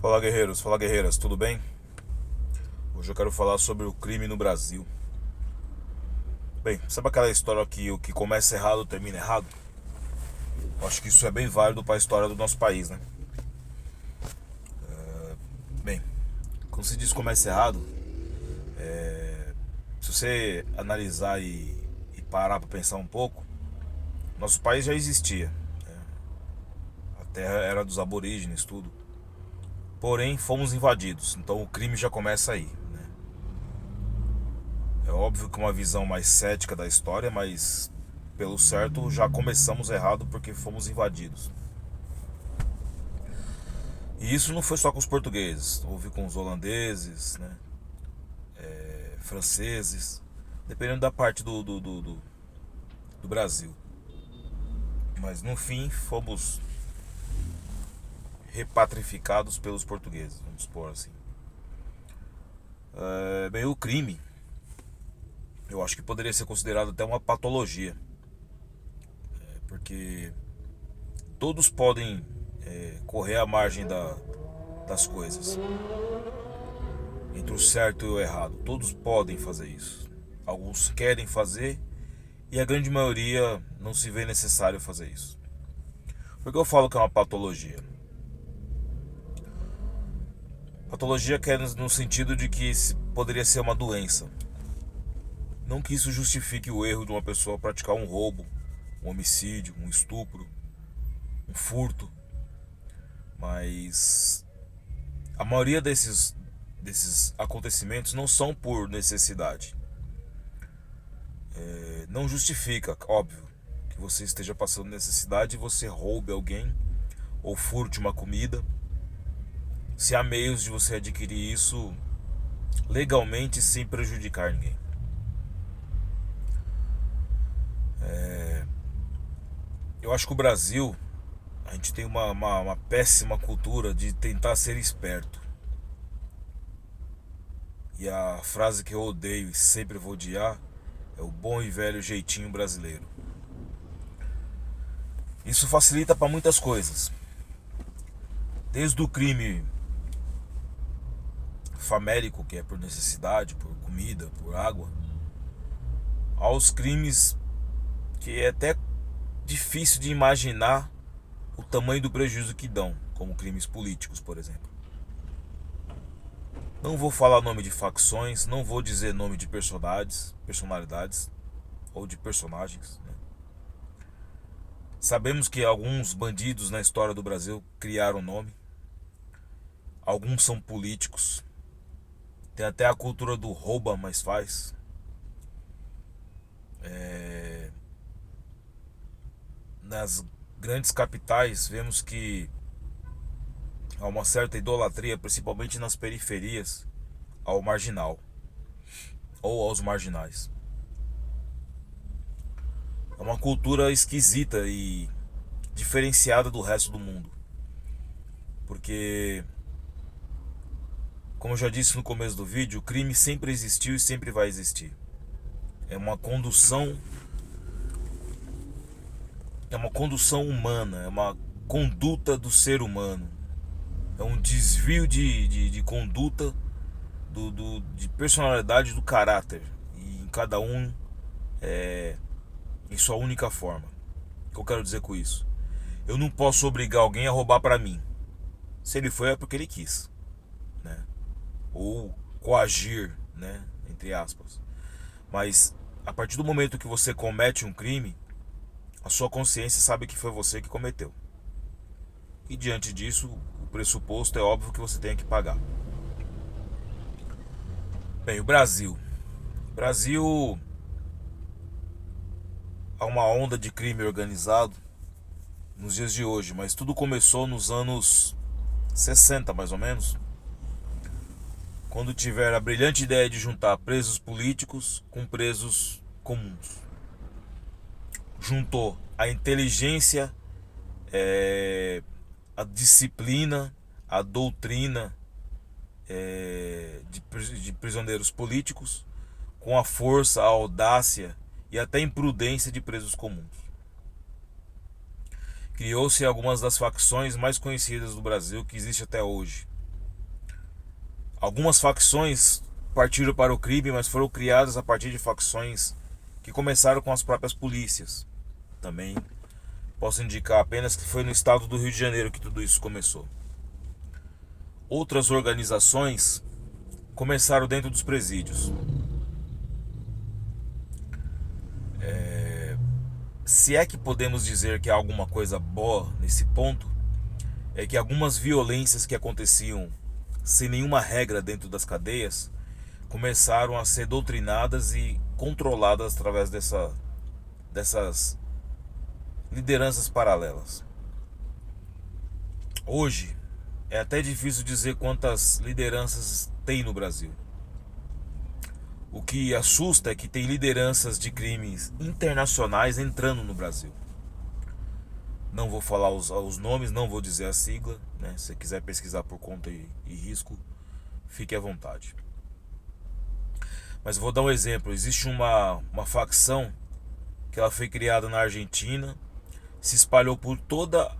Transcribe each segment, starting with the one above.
Fala guerreiros, fala guerreiras, tudo bem? Hoje eu quero falar sobre o crime no Brasil. Bem, sabe aquela história que o que começa errado termina errado? Eu acho que isso é bem válido para a história do nosso país, né? Bem, quando se diz começa errado, se você analisar e parar para pensar um pouco, nosso país já existia. A terra era dos aborígenes, tudo. Porém, fomos invadidos, então o crime já começa aí, né? É óbvio que uma visão mais cética da história, mas pelo certo já começamos errado porque fomos invadidos. E isso não foi só com os portugueses, houve com os holandeses, né? Franceses, dependendo da parte do Brasil. Mas no fim fomos repatrificados pelos portugueses, vamos supor assim. Bem, o crime, eu acho que poderia ser considerado até uma patologia, porque todos podem correr à margem das coisas, entre o certo e o errado. Todos podem fazer isso. Alguns querem fazer e a grande maioria não se vê necessário fazer isso. Por que eu falo que é uma patologia? Patologia quer no sentido de que poderia ser uma doença. Não que isso justifique o erro de uma pessoa praticar um roubo, um homicídio, um estupro, um furto. Mas a maioria desses acontecimentos não são por necessidade. Não justifica, óbvio, que você esteja passando necessidade e você roube alguém ou furte uma comida, se há meios de você adquirir isso legalmente sem prejudicar ninguém. Eu acho que o Brasil, a gente tem uma péssima cultura de tentar ser esperto. E a frase que eu odeio e sempre vou odiar é o bom e velho jeitinho brasileiro. Isso facilita para muitas coisas. Desde o crime famélico, que é por necessidade, por comida, por água, aos crimes que é até difícil de imaginar o tamanho do prejuízo que dão, como crimes políticos, por exemplo. Não vou falar nome de facções, não vou dizer nome de personalidades ou de personagens, né? Sabemos que alguns bandidos na história do Brasil criaram nome. Alguns são políticos. Tem até a cultura do rouba, mas faz. Nas grandes capitais vemos que há uma certa idolatria, principalmente nas periferias, ao marginal ou aos marginais. É uma cultura esquisita e diferenciada do resto do mundo, porque, como eu já disse no começo do vídeo, o crime sempre existiu e sempre vai existir. É uma condução humana, é uma conduta do ser humano, é um desvio de conduta de personalidade, do caráter, e em cada um em sua única forma. O que eu quero dizer com isso? Eu não posso obrigar alguém a roubar para mim. Se ele foi é porque ele quis, né? Ou coagir, né? Entre aspas. Mas a partir do momento que você comete um crime, a sua consciência sabe que foi você que cometeu. E diante disso, o pressuposto é óbvio que você tem que pagar. Bem, o Brasil. Brasil, há uma onda de crime organizado nos dias de hoje, mas tudo começou nos anos 60, mais ou menos, quando tiveram a brilhante ideia de juntar presos políticos com presos comuns. Juntou a inteligência, a disciplina, a doutrina de prisioneiros políticos com a força, a audácia e até a imprudência de presos comuns. Criou-se algumas das facções mais conhecidas do Brasil que existe até hoje. Algumas facções partiram para o crime, mas foram criadas a partir de facções que começaram com as próprias polícias. Também posso indicar apenas que foi no estado do Rio de Janeiro que tudo isso começou. Outras organizações começaram dentro dos presídios. Se é que podemos dizer que há alguma coisa boa nesse ponto, é que algumas violências que aconteciam sem nenhuma regra dentro das cadeias começaram a ser doutrinadas e controladas através dessas lideranças paralelas. Hoje é até difícil dizer quantas lideranças tem no Brasil. O que assusta é que tem lideranças de crimes internacionais entrando no Brasil. Não vou falar os nomes, não vou dizer a sigla, né? Se você quiser pesquisar por conta e risco, fique à vontade. Mas vou dar um exemplo. Existe uma facção que ela foi criada na Argentina, se espalhou por toda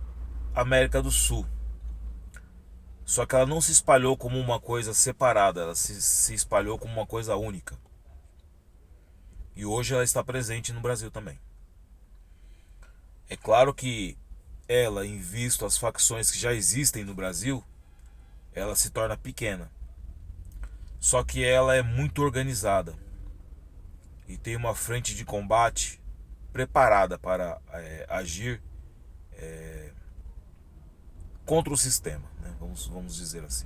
a América do Sul. Só que ela não se espalhou como uma coisa separada, ela se espalhou como uma coisa única. E hoje ela está presente no Brasil também. É claro que ela, em vista às facções que já existem no Brasil, ela se torna pequena. Só que ela é muito organizada e tem uma frente de combate preparada para agir contra o sistema, né? Vamos dizer assim.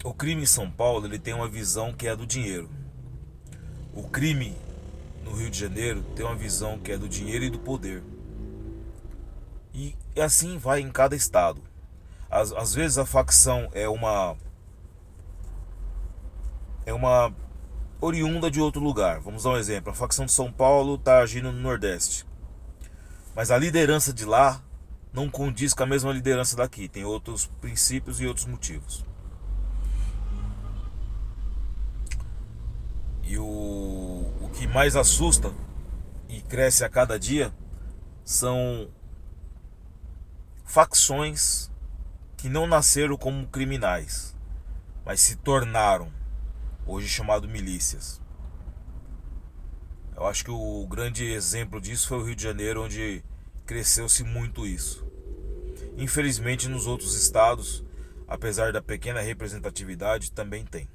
O crime em São Paulo, ele tem uma visão que é do dinheiro. O crime no Rio de Janeiro tem uma visão que é do dinheiro e do poder. E assim vai em cada estado. Às vezes a facção é uma oriunda de outro lugar. Vamos dar um exemplo. A facção de São Paulo está agindo no Nordeste, mas a liderança de lá não condiz com a mesma liderança daqui. Tem outros princípios e outros motivos. E o que mais assusta e cresce a cada dia são facções que não nasceram como criminais, mas se tornaram, hoje chamado milícias. Eu acho que o grande exemplo disso foi o Rio de Janeiro, onde cresceu-se muito isso. Infelizmente nos outros estados, apesar da pequena representatividade, também tem.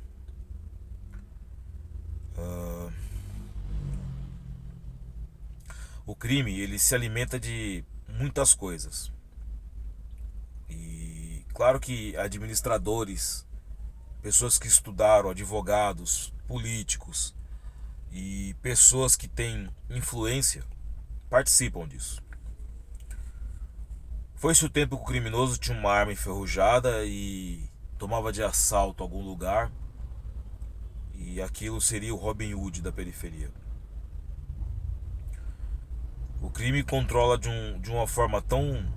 O crime, ele se alimenta de muitas coisas. E claro que administradores, pessoas que estudaram, advogados, políticos e pessoas que têm influência participam disso. Foi-se o tempo que o criminoso tinha uma arma enferrujada e tomava de assalto algum lugar, e aquilo seria o Robin Hood da periferia. O crime controla de uma forma tão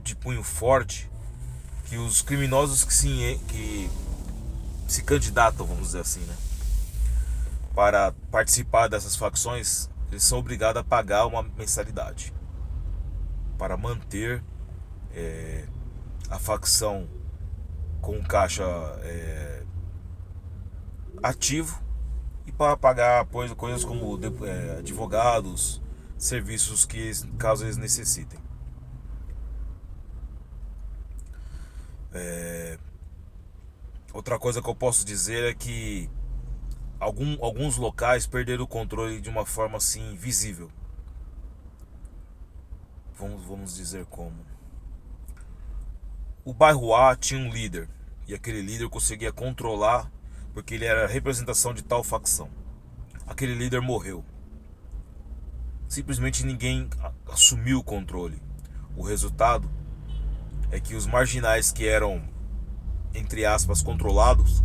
de punho forte que os criminosos que se candidatam, vamos dizer assim, né, para participar dessas facções, eles são obrigados a pagar uma mensalidade para manter a facção com caixa ativo e para pagar coisas como advogados, serviços que caso eles necessitem. Outra coisa que eu posso dizer é que alguns locais perderam o controle de uma forma assim visível. Vamos dizer como. O bairro A tinha um líder, e aquele líder conseguia controlar porque ele era a representação de tal facção. Aquele líder morreu. Simplesmente ninguém assumiu o controle. O resultado é que os marginais que eram, entre aspas, controlados,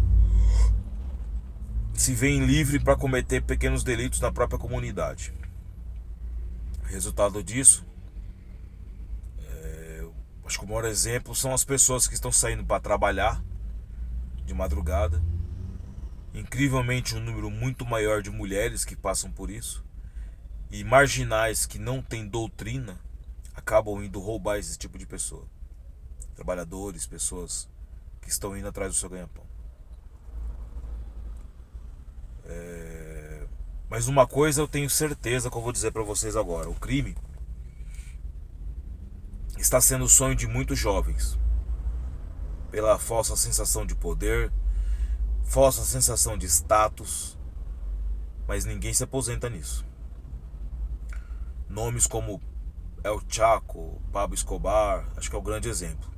se veem livres para cometer pequenos delitos na própria comunidade. Resultado disso, acho que o maior exemplo são as pessoas que estão saindo para trabalhar de madrugada. Incrivelmente um número muito maior de mulheres que passam por isso, e marginais que não têm doutrina acabam indo roubar esse tipo de pessoa. Trabalhadores, pessoas que estão indo atrás do seu ganha-pão. Mas uma coisa eu tenho certeza que eu vou dizer para vocês agora: o crime está sendo o sonho de muitos jovens, pela falsa sensação de poder, falsa sensação de status, mas ninguém se aposenta nisso. Nomes como El Chaco, Pablo Escobar, acho que é o grande exemplo,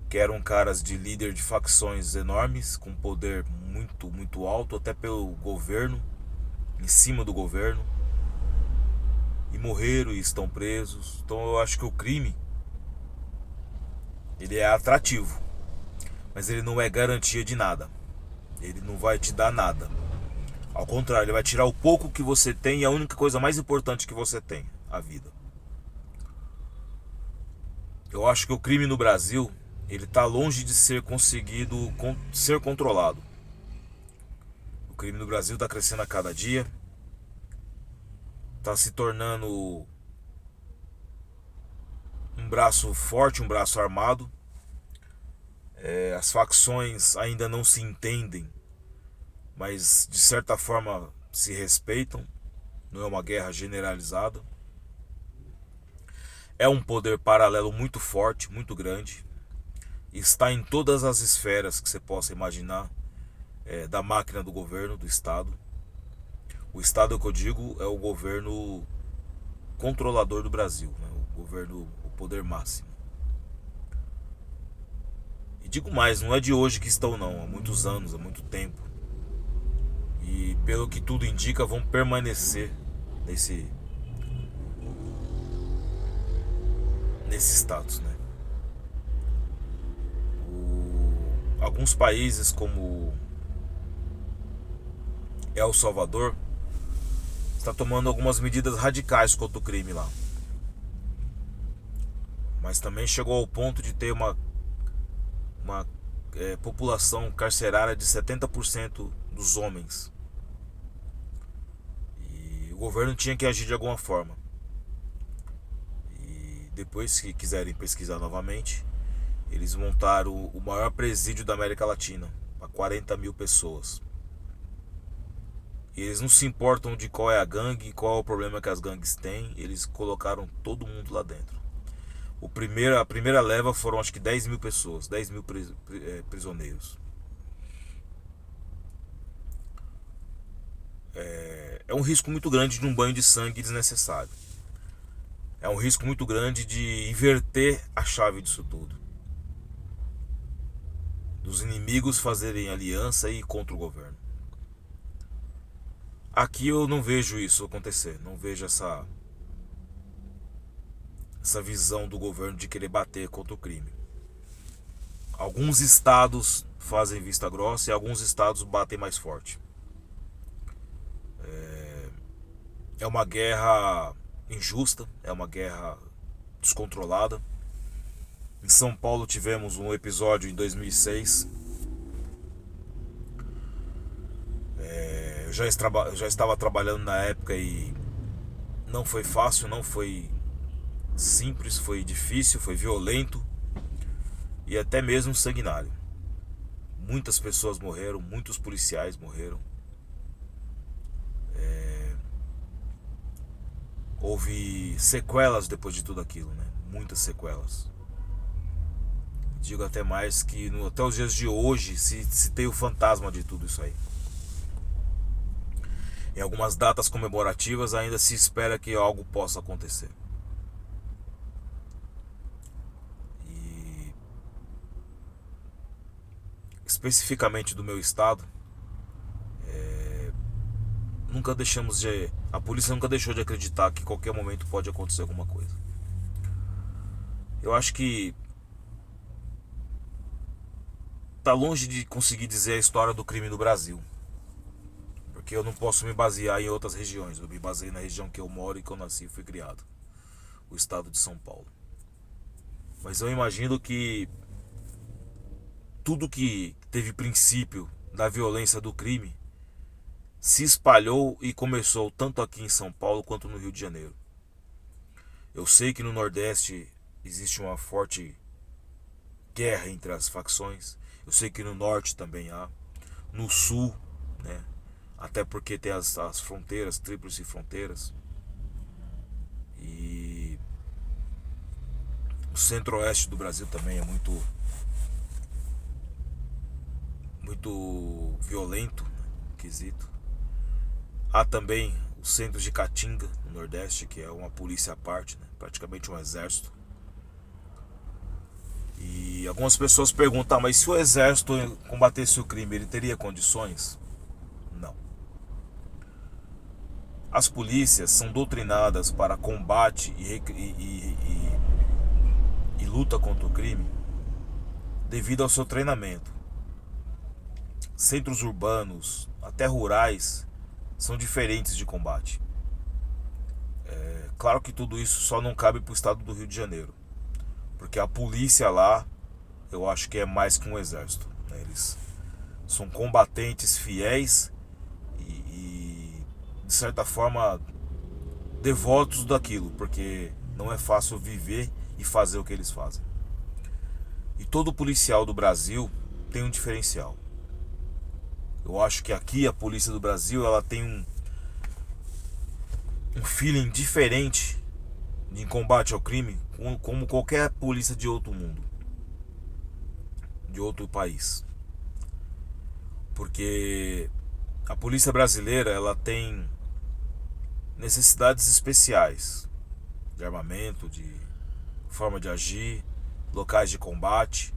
que eram caras de líder de facções enormes, com poder muito alto, até pelo governo, em cima do governo, e morreram e estão presos. Então eu acho que o crime, ele é atrativo, mas ele não é garantia de nada. Ele não vai te dar nada. Ao contrário, ele vai tirar o pouco que você tem e a única coisa mais importante que você tem, a vida. Eu acho que o crime no Brasil, ele está longe de ser conseguido ser controlado. O crime no Brasil está crescendo a cada dia, está se tornando um braço forte, um braço armado. As facções ainda não se entendem, mas de certa forma se respeitam. Não é uma guerra generalizada. É um poder paralelo muito forte, muito grande. Está em todas as esferas que você possa imaginar, da máquina do governo, do Estado. O Estado que eu digo é o governo controlador do Brasil, né? O governo, o poder máximo. E digo mais, não é de hoje que estão não, há muitos anos, há muito tempo. E pelo que tudo indica, vão permanecer nesse status, né? Alguns países como El Salvador está tomando algumas medidas radicais contra o crime lá, mas também chegou ao ponto de ter uma população carcerária de 70% dos homens. E o governo tinha que agir de alguma forma. E depois, se quiserem pesquisar novamente, eles montaram o maior presídio da América Latina, para 40 mil pessoas. E eles não se importam de qual é a gangue, qual é o problema que as gangues têm. Eles colocaram todo mundo lá dentro. A primeira leva foram acho que 10 mil pessoas, 10 mil prisioneiros. É um risco muito grande de um banho de sangue desnecessário. É um risco muito grande de inverter a chave disso tudo. Dos inimigos fazerem aliança e ir contra o governo. Aqui eu não vejo isso acontecer, não vejo essa visão do governo de querer bater contra o crime. Alguns estados fazem vista grossa e alguns estados batem mais forte. É uma guerra injusta, é uma guerra descontrolada. Em São Paulo tivemos um episódio em 2006. Eu já estava trabalhando na época e não foi fácil, não foi simples, foi difícil, foi violento e até mesmo sanguinário. Muitas pessoas morreram, muitos policiais morreram. Houve sequelas depois de tudo aquilo, né? Muitas sequelas. Digo até mais que até os dias de hoje se tem o fantasma de tudo isso aí. Em algumas datas comemorativas ainda se espera que algo possa acontecer. E especificamente do meu estado, a polícia nunca deixou de acreditar que em qualquer momento pode acontecer alguma coisa. Eu acho que tá longe de conseguir dizer a história do crime no Brasil, porque eu não posso me basear em outras regiões. Eu me baseio na região que eu moro e que eu nasci e fui criado, o estado de São Paulo. Mas eu imagino que tudo que teve princípio da violência do crime se espalhou e começou tanto aqui em São Paulo quanto no Rio de Janeiro. Eu sei que no Nordeste existe uma forte guerra entre as facções. Eu sei que no Norte também há. No Sul, né? Até porque tem as fronteiras, tríplice fronteiras. E o Centro-Oeste do Brasil também é muito violento, né? Quesito. Há também os centros de Caatinga, no Nordeste, que é uma polícia à parte, né? Praticamente um exército. E algumas pessoas perguntam, mas se o exército combatesse o crime, ele teria condições? Não. As polícias são doutrinadas para combate e luta contra o crime devido ao seu treinamento. Centros urbanos, até rurais, são diferentes de combate. Claro que tudo isso só não cabe para o estado do Rio de Janeiro, porque a polícia lá, eu acho que é mais que um exército, né? Eles são combatentes fiéis e de certa forma devotos daquilo, porque não é fácil viver e fazer o que eles fazem. E todo policial do Brasil tem um diferencial. Eu acho que aqui a polícia do Brasil, ela tem um feeling diferente em combate ao crime, como qualquer polícia de outro mundo, de outro país. Porque a polícia brasileira, ela tem necessidades especiais de armamento, de forma de agir, locais de combate.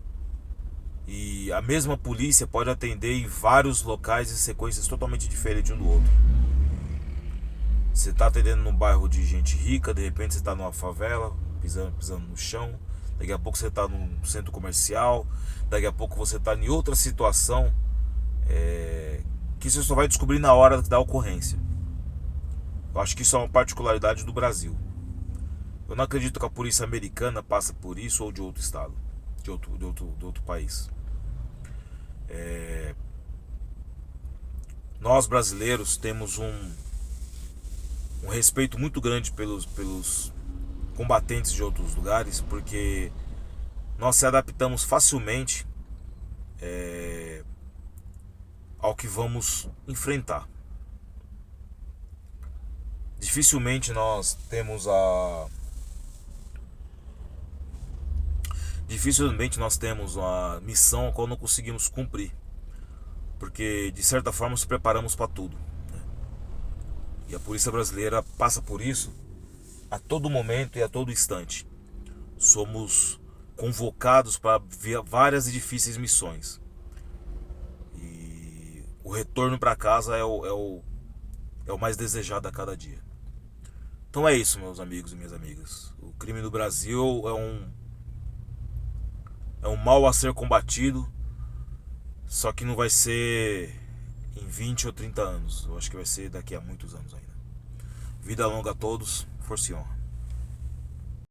E a mesma polícia pode atender em vários locais em sequências totalmente diferentes um do outro. Você está atendendo num bairro de gente rica, de repente você está numa favela, pisando no chão. Daqui a pouco você está num centro comercial. Daqui a pouco você está em outra situação que você só vai descobrir na hora da ocorrência. Eu acho que isso é uma particularidade do Brasil. Eu não acredito que a polícia americana passa por isso ou de outro estado, de outro país. Nós brasileiros temos um respeito muito grande pelos combatentes de outros lugares, porque nós se adaptamos facilmente ao que vamos enfrentar. Dificilmente nós temos a missão a qual não conseguimos cumprir, porque de certa forma nos preparamos para tudo, né? E a polícia brasileira passa por isso a todo momento e a todo instante. Somos convocados para várias e difíceis missões, e o retorno para casa é o mais desejado a cada dia. Então é isso, meus amigos e minhas amigas. O crime no Brasil é um mal a ser combatido, só que não vai ser em 20 ou 30 anos. Eu acho que vai ser daqui a muitos anos ainda. Vida longa a todos, força e honra.